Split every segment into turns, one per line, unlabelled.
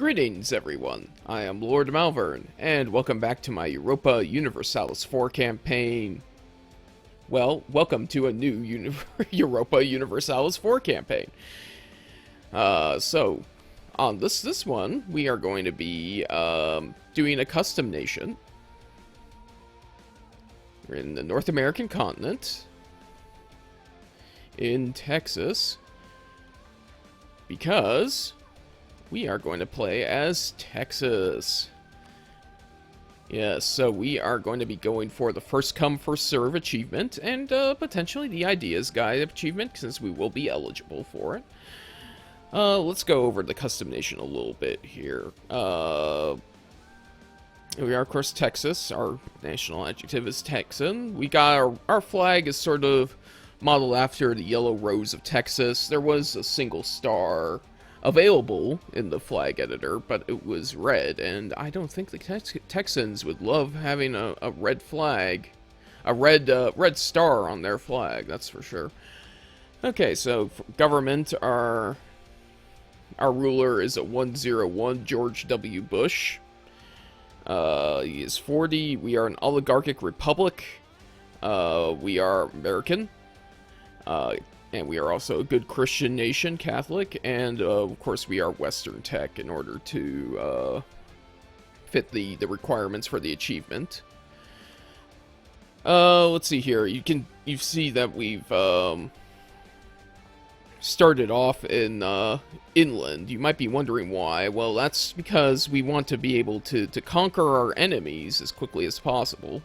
Greetings, everyone. I am Lord Malvern, and welcome back to my Europa Universalis IV campaign. Well, welcome to a new Europa Universalis IV campaign. So, on this one, we are going to be doing a custom nation. We're in the North American continent, in Texas, because we are going to play as Texas. Yes, so we are going to be going for the first come, first serve achievement, and potentially the Ideas Guide achievement, since we will be eligible for it. Let's go over the custom nation a little bit here. We are, of course, Texas. Our national adjective is Texan. We got our flag is sort of modeled after the yellow rose of Texas. There was a single star available in the flag editor, but it was red, and I don't think the Texans would love having a red flag, a red star on their flag, that's for sure. Okay, so for government, our ruler is a 101 George W. Bush. He is 40. We are an oligarchic republic. We are American. And we are also a good Christian nation, Catholic, and of course we are Western tech in order to fit the requirements for the achievement. Let's see here. You see that we've started off in inland. You might be wondering why. Well, that's because we want to be able to conquer our enemies as quickly as possible.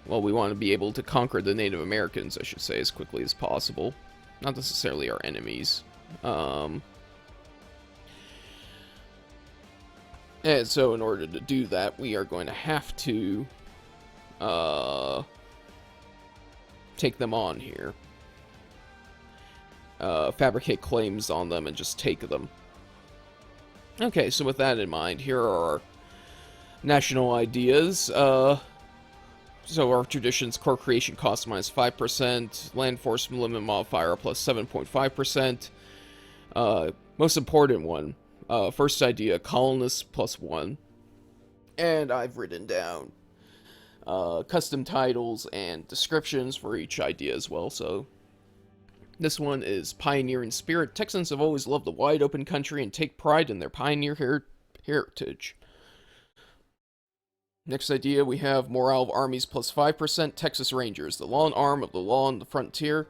Well, we want to be able to conquer the Native Americans, I should say, as quickly as possible. Not necessarily our enemies. And so in order to do that, we are going to have to take them on here. Fabricate claims on them and just take them. Okay, so with that in mind, here are our national ideas. So our traditions, core creation cost minus 5%, land force limit modifier plus 7.5%. Most important one, first idea, colonists plus 1. And I've written down custom titles and descriptions for each idea as well. So this one is pioneer in spirit. Texans have always loved the wide open country and take pride in their pioneer heritage. Next idea, we have morale of armies plus 5%, Texas Rangers, the law and arm of the law on the frontier.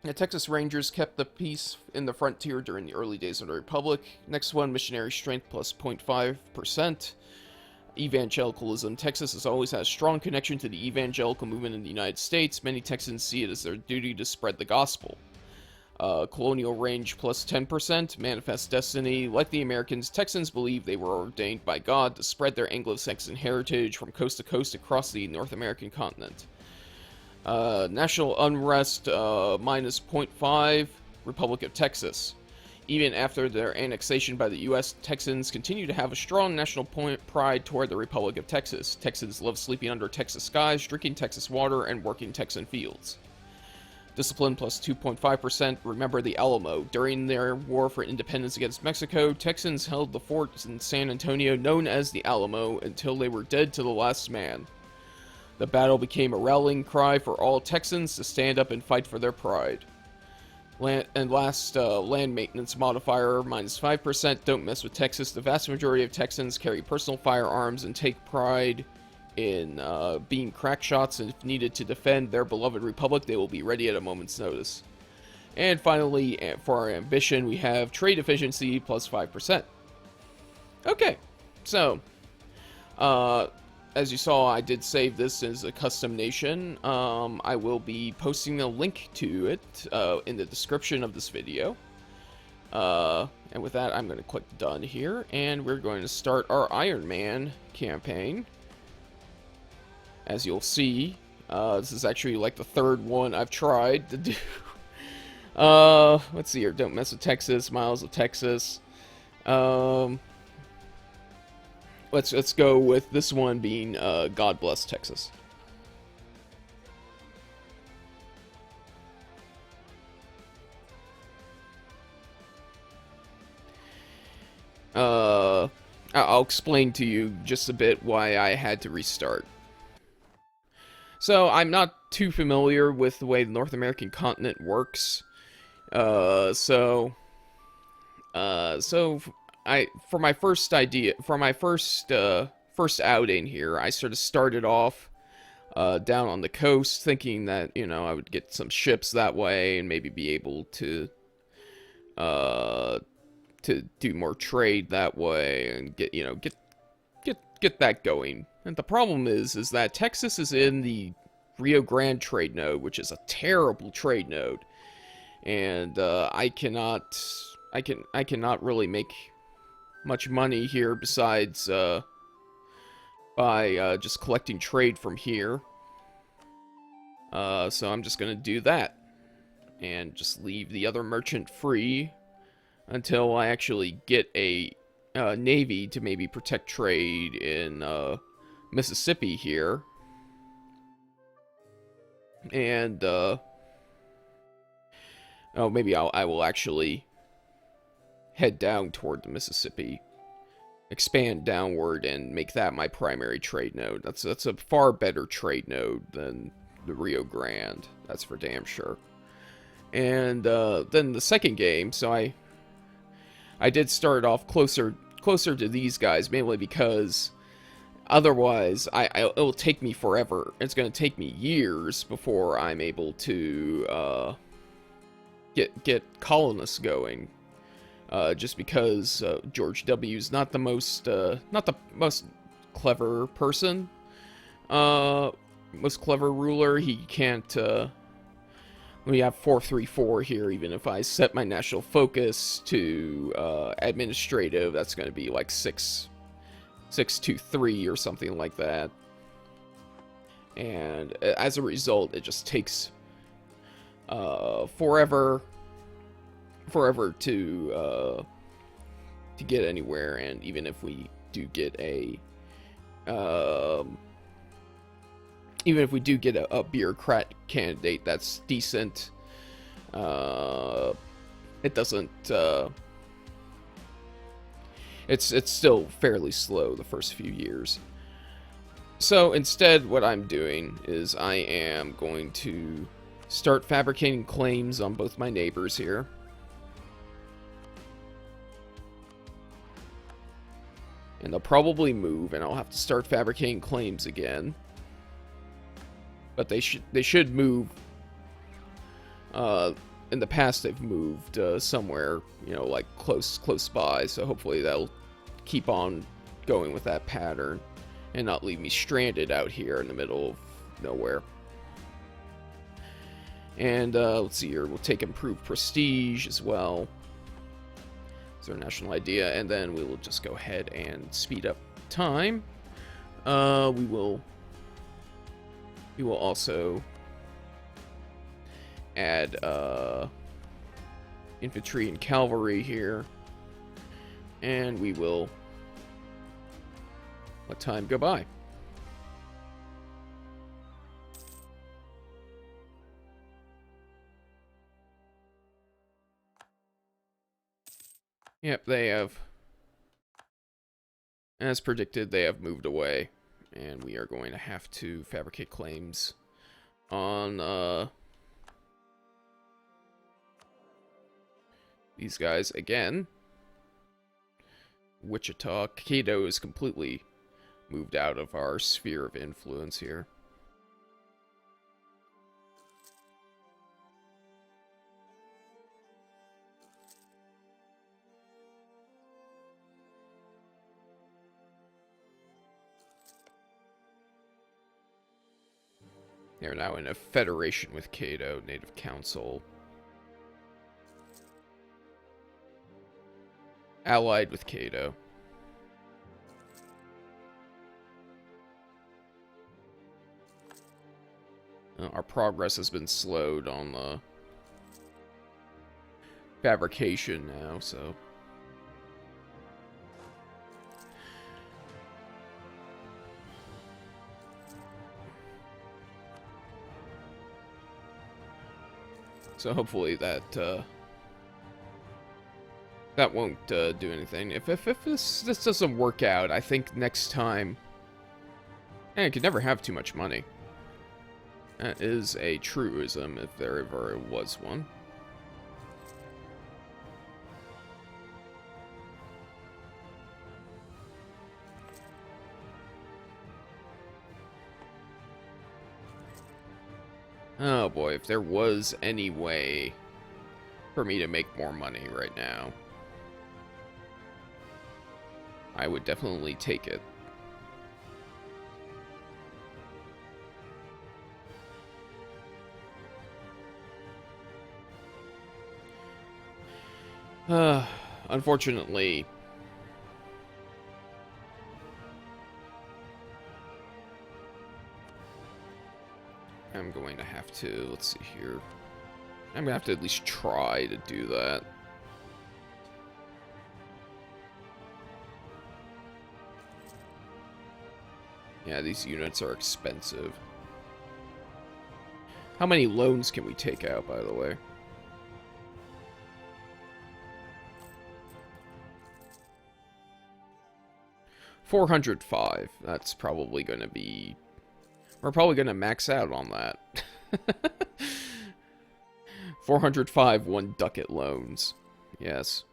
The Texas Rangers kept the peace in the frontier during the early days of the Republic. Next one, missionary strength plus 0.5%. Evangelicalism. Texas has always had a strong connection to the evangelical movement in the United States. Many Texans see it as their duty to spread the gospel. Colonial range plus 10%, manifest destiny. Like the Americans, Texans believe they were ordained by God to spread their Anglo-Saxon heritage from coast to coast across the North American continent. National unrest minus 0.5, Republic of Texas. Even after their annexation by the U.S., Texans continue to have a strong national pride toward the Republic of Texas. Texans love sleeping under Texas skies, drinking Texas water, and working Texan fields. Discipline plus 2.5%. Remember the Alamo. During their war for independence against Mexico, Texans held the fort in San Antonio known as the Alamo until they were dead to the last man. The battle became a rallying cry for all Texans to stand up and fight for their pride. Land maintenance modifier minus 5%. Don't mess with Texas. The vast majority of Texans carry personal firearms and take pride in being crack shots, and if needed to defend their beloved republic, they will be ready at a moment's notice. And finally, for our ambition, we have trade efficiency plus 5%. Okay, so as you saw, I did save this as a custom nation. I will be posting a link to it in the description of this video. And with that, I'm going to click done here, and we're going to start our Iron Man campaign. As you'll see, this is actually like the third one I've tried to do. Let's see here. Don't mess with Texas. Miles of Texas. Let's go with this one being God Bless Texas. I'll explain to you just a bit why I had to restart. So I'm not too familiar with the way the North American continent works. Uh, so, so I for my first idea, for my first outing here, I sort of started off down on the coast, thinking that I would get some ships that way and maybe be able uh, to do more trade that way and get that going. And the problem is that Texas is in the Rio Grande trade node, which is a terrible trade node, and I cannot really make much money here besides by just collecting trade from here. So I'm just gonna do that and just leave the other merchant free until I actually get a navy to maybe protect trade in Mississippi here. And maybe I will actually head down toward the Mississippi, expand downward, and make that my primary trade node. That's a far better trade node than the Rio Grande. That's for damn sure. And then the second game, so I did start off closer to these guys, mainly because otherwise it'll take me forever. It's going to take me years before I'm able to get colonists going. Just because George W. is not the most clever person, most clever ruler. He can't. We have 434 here. Even if I set my national focus to administrative, that's going to be like 623 or something like that. And as a result, it just takes forever to get anywhere. And even if we do get a bureaucrat candidate that's decent, it doesn't. It's still fairly slow the first few years. So instead, what I'm doing is I am going to start fabricating claims on both my neighbors here. And they'll probably move, and I'll have to start fabricating claims again. But they should move. In the past, they've moved somewhere, like close by. So hopefully that'll keep on going with that pattern, and not leave me stranded out here in the middle of nowhere. And let's see here. We'll take improved prestige as well. It's our national idea, and then we will just go ahead and speed up time. We will also add infantry and cavalry here, and we will let time go by. Yep, they have, as predicted, they have moved away, and we are going to have to fabricate claims on these guys again. Wichita. Cato is completely moved out of our sphere of influence here. They're now in a federation with Cato, Native Council. Allied with Cato. Our progress has been slowed on the fabrication now, so... So hopefully that That won't do anything. If this doesn't work out, I think next time... And you could never have too much money. That is a truism, if there ever was one. Oh boy, if there was any way for me to make more money right now, I would definitely take it. Unfortunately, I'm going to have to, let's see here. I'm going to have to at least try to do that. Yeah, these units are expensive. How many loans can we take out, by the way? $405. That's probably going to be... We're probably going to max out on that. 405 one ducat loans. Yes.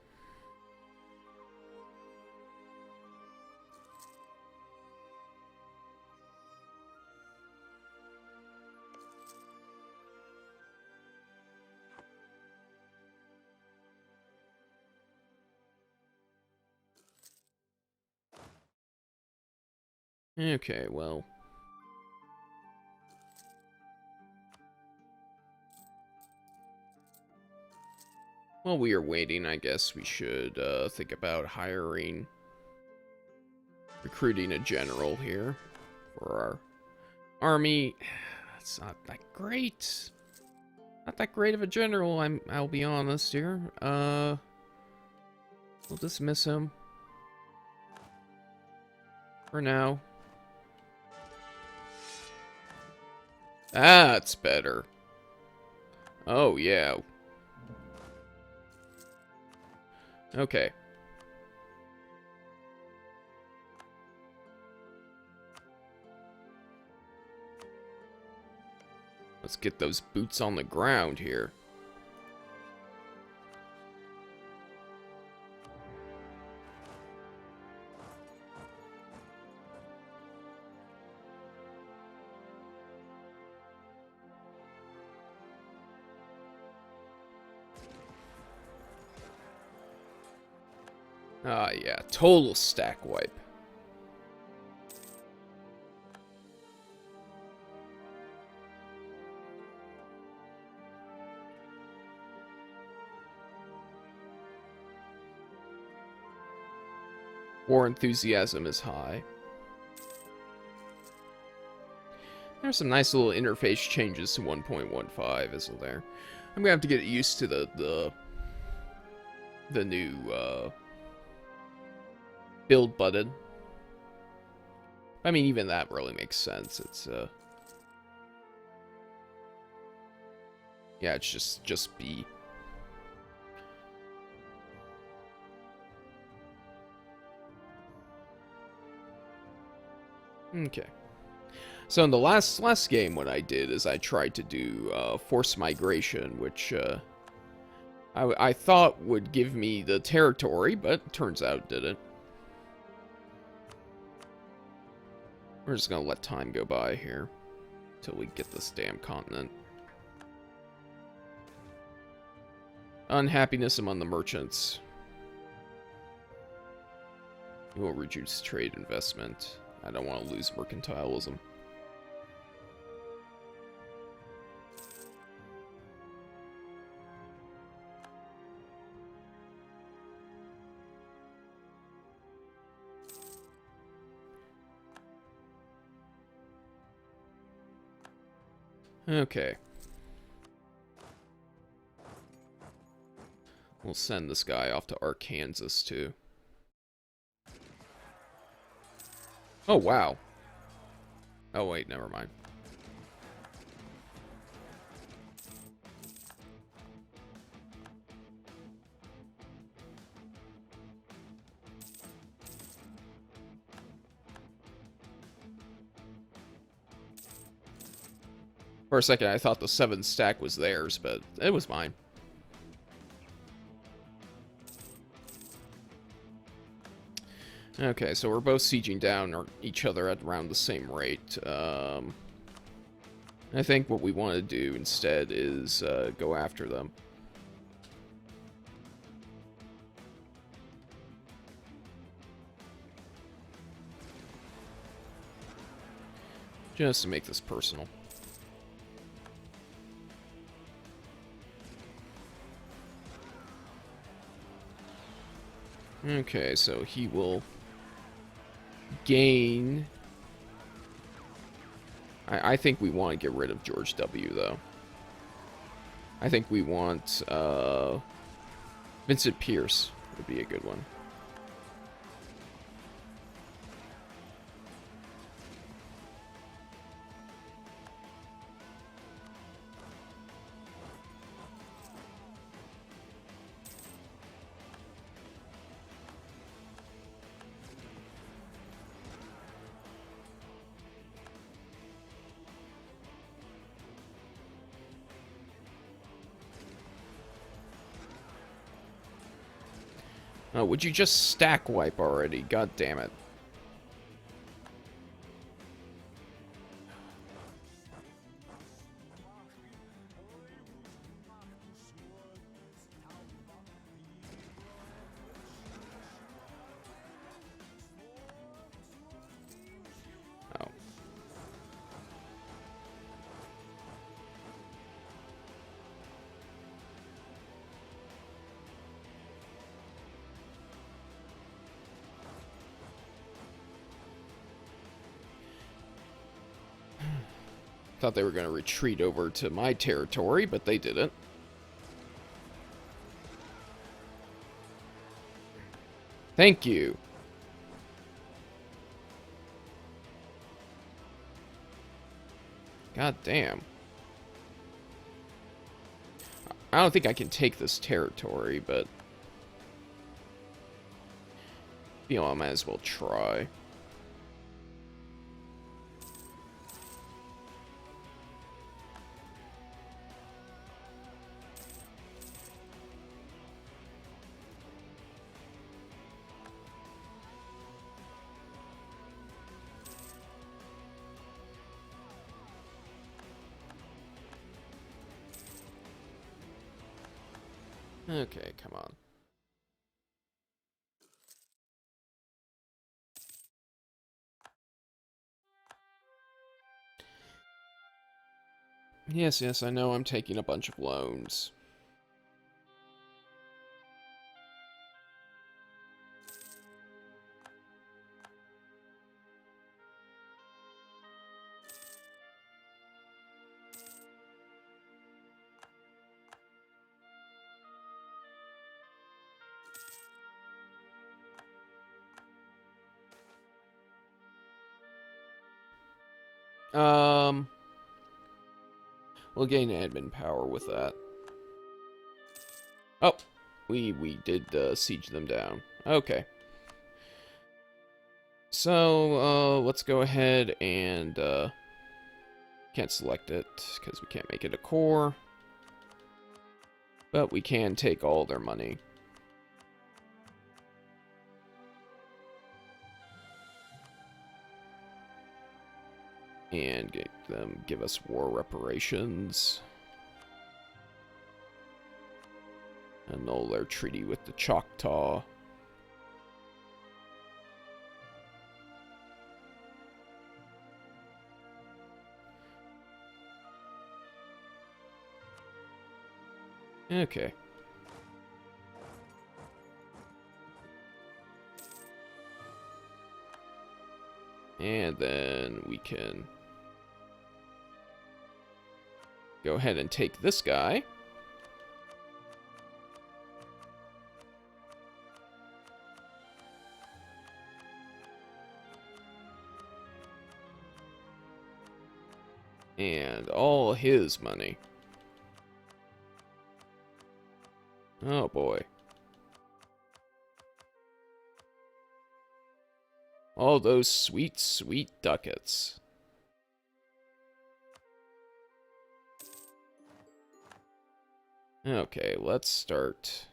Okay, well... While we are waiting, I guess we should think about recruiting a general here for our army. It's not that great. Not that great of a general, I'll be honest here. We'll dismiss him for now. That's better. Oh, yeah. Okay. Let's get those boots on the ground here. Ah, yeah. Total stack wipe. War enthusiasm is high. There's some nice little interface changes to 1.15, isn't there? I'm gonna have to get used to the new build button. I mean, even that really makes sense. It's yeah, it's just B. Okay. So in the last game, what I did is I tried to do forced migration, which I thought would give me the territory, but turns out it didn't. We're just gonna let time go by here until we get this damn continent. Unhappiness among the merchants. You will reduce trade investment. I don't want to lose mercantilism. Okay. We'll send this guy off to Arkansas, too. Oh, wow. Oh, wait, never mind. For a second, I thought the 7 stack was theirs, but it was mine. Okay, so we're both sieging down each other at around the same rate. I think what we want to do instead is go after them. Just to make this personal. Okay, so he will gain... I think we want to get rid of George W, though. I think we want Vincent Pierce would be a good one. Oh, would you just stack wipe already? God damn it. Oh. Thought they were going to retreat over to my territory, but they didn't. Thank you. God damn. I don't think I can take this territory, but... you know, I might as well try. Okay, come on. Yes, yes, I know I'm taking a bunch of loans. We'll gain admin power with that. Oh, we did siege them down. Okay. So, let's go ahead and, can't select it, because we can't make it a core. But we can take all their money. And get them give us war reparations. Annul their treaty with the Choctaw. Okay. And then we can go ahead and take this guy. And all his money. Oh boy. All those sweet, sweet ducats. Okay, let's start.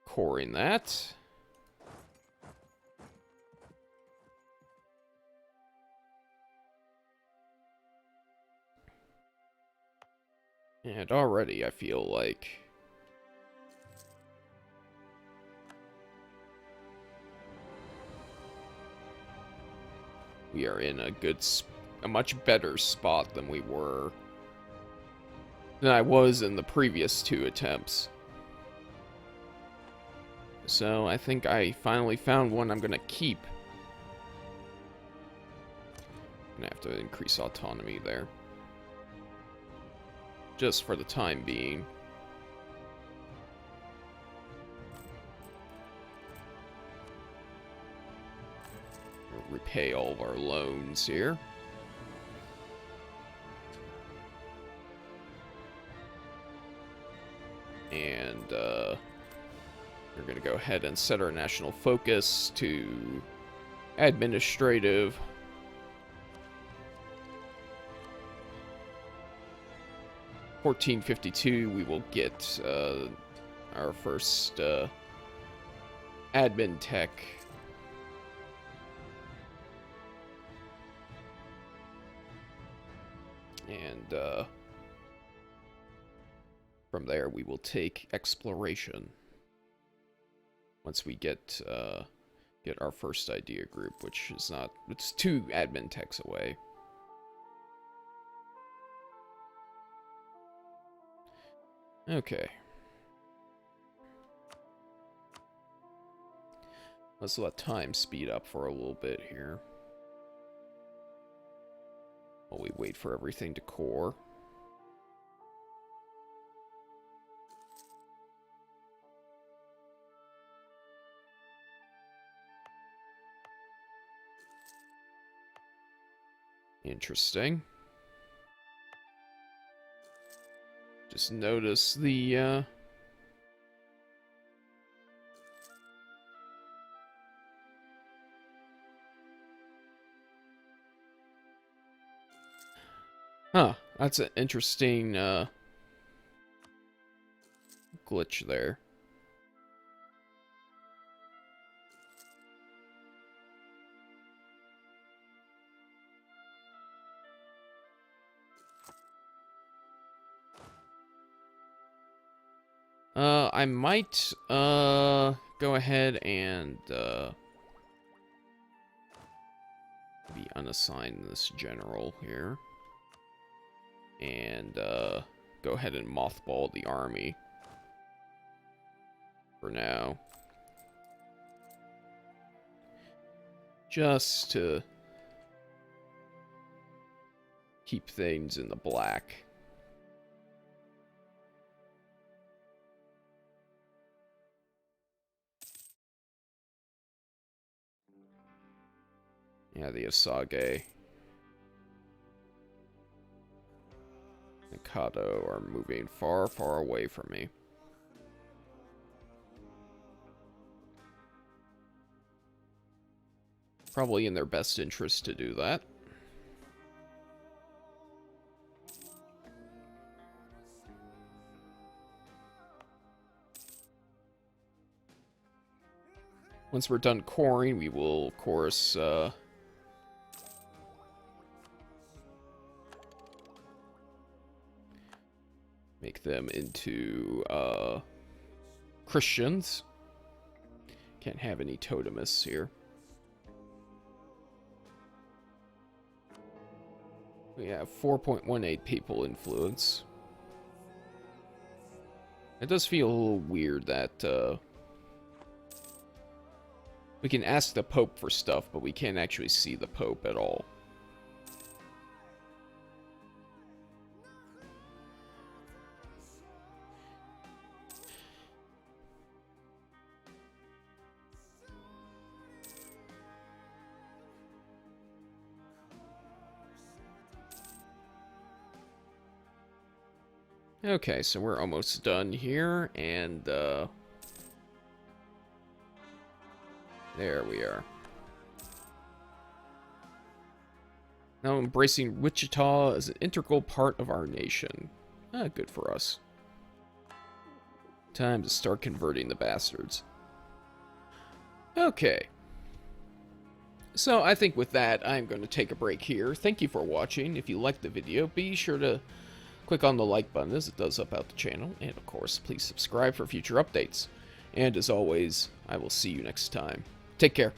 Coring that. And already I feel like we are in a much better spot than I was in the previous 2 attempts. So I think I finally found one I'm gonna keep. Gonna have to increase autonomy there. Just for the time being. We'll repay all of our loans here. And we're going to go ahead and set our national focus to administrative. $1452, we will get our first admin tech. And from there, we will take exploration. Once we get our first idea group, which is not, it's 2 admin techs away. Okay. Let's let time speed up for a little bit here. While we wait for everything to core. Interesting. Just notice the huh, that's an interesting glitch there. I might go ahead and be unassigned this general here. And go ahead and mothball the army for now. Just to keep things in the black. Yeah, the Asage and Kato are moving far, far away from me. Probably in their best interest to do that. Once we're done coring, we will, of course, make them into Christians. Can't have any totemists here. We have 4.18 people influence. It does feel a little weird that we can ask the Pope for stuff, but we can't actually see the Pope at all. Okay, so we're almost done here, and there we are. Now embracing Wichita as an integral part of our nation. Good for us. Time to start converting the bastards. Okay. So I think with that, I'm going to take a break here. Thank you for watching. If you liked the video, be sure to click on the like button as it does help out the channel. And of course, please subscribe for future updates. And as always, I will see you next time. Take care.